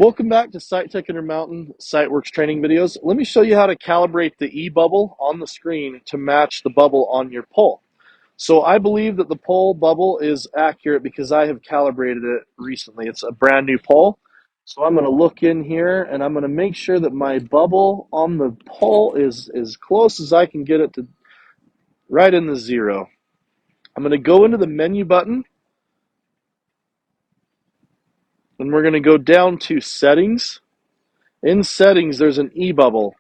Welcome back to SITECH Intermountain Siteworks training videos. Let me show you how to calibrate the e-bubble on the screen to match the bubble on your pole. So I believe that the pole bubble is accurate because I have calibrated it recently. It's a brand new pole. So I'm going to look in here and I'm going to make sure that my bubble on the pole is as close as I can get it to right in the zero. I'm going to go into the menu button and we're going to go down to settings. In settings, there's an e-bubble.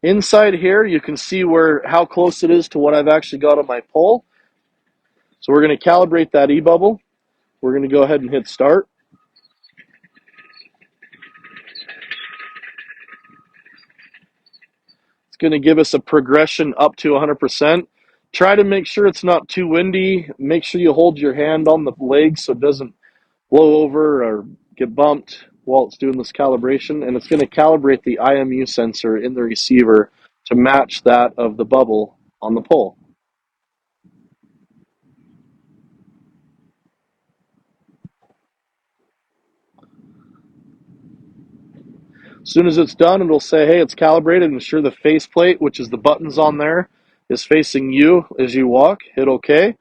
Inside here, you can see how close it is to what I've actually got on my pole. So we're going to calibrate that e-bubble. We're going to go ahead and hit start. It's going to give us a progression up to 100%. Try to make sure it's not too windy. Make sure you hold your hand on the leg so it doesn't blow over or get bumped while it's doing this calibration. And it's going to calibrate the IMU sensor in the receiver to match that of the bubble on the pole. As soon as it's done, it'll say, hey, it's calibrated. Ensure the faceplate, which is the buttons on there, is facing you as you walk. Hit OK.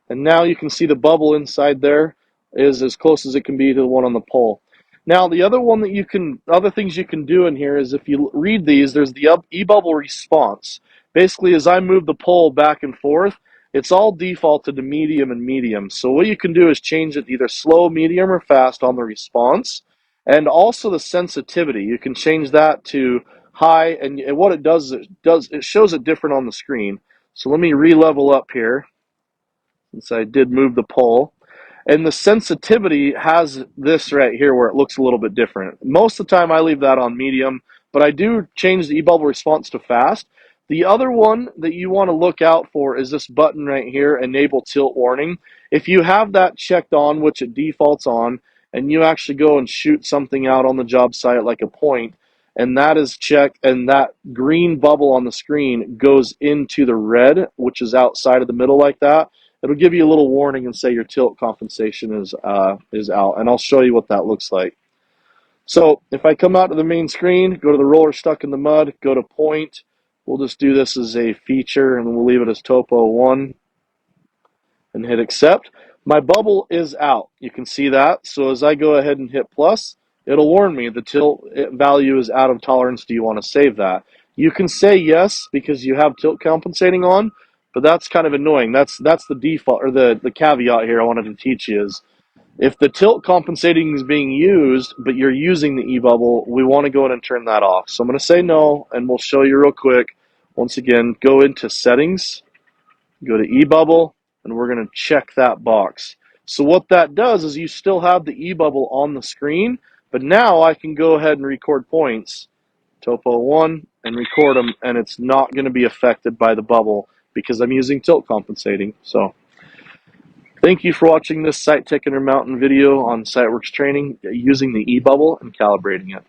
And now you can see the bubble inside there is as close as it can be to the one on the pole. Now, the other things you can do in here is if you read these, there's the e-bubble response. Basically, as I move the pole back and forth, it's all defaulted to medium and medium. So what you can do is change it either slow, medium, or fast on the response. And also the sensitivity, you can change that to high, and what it does is it shows it different on the screen. So let me re-level up here, since I did move the pole. And the sensitivity has this right here where it looks a little bit different. Most of the time I leave that on medium, but I do change the e-bubble response to fast. The other one that you want to look out for is this button right here, Enable Tilt Warning. If you have that checked on, which it defaults on, and you actually go and shoot something out on the job site like a point, and that is checked, and that green bubble on the screen goes into the red, which is outside of the middle like that, it'll give you a little warning and say your tilt compensation is out, and I'll show you what that looks like. So if I come out to the main screen, go to the roller stuck in the mud, go to point, we'll just do this as a feature, and we'll leave it as topo 1, and hit accept. My bubble is out. You can see that. So as I go ahead and hit plus, it'll warn me the tilt value is out of tolerance. Do you want to save that? You can say yes because you have tilt compensating on, but that's kind of annoying. That's the default, or the caveat here I wanted to teach you is if the tilt compensating is being used, but you're using the e-bubble, we want to go in and turn that off. So I'm going to say no, and we'll show you real quick. Once again, go into settings, go to e-bubble, and we're going to check that box. So what that does is you still have the e-bubble on the screen, but now I can go ahead and record points, topo 1, and record them, and it's not going to be affected by the bubble because I'm using tilt compensating. So thank you for watching this SITECH Intermountain video on Siteworks training using the e-bubble and calibrating it.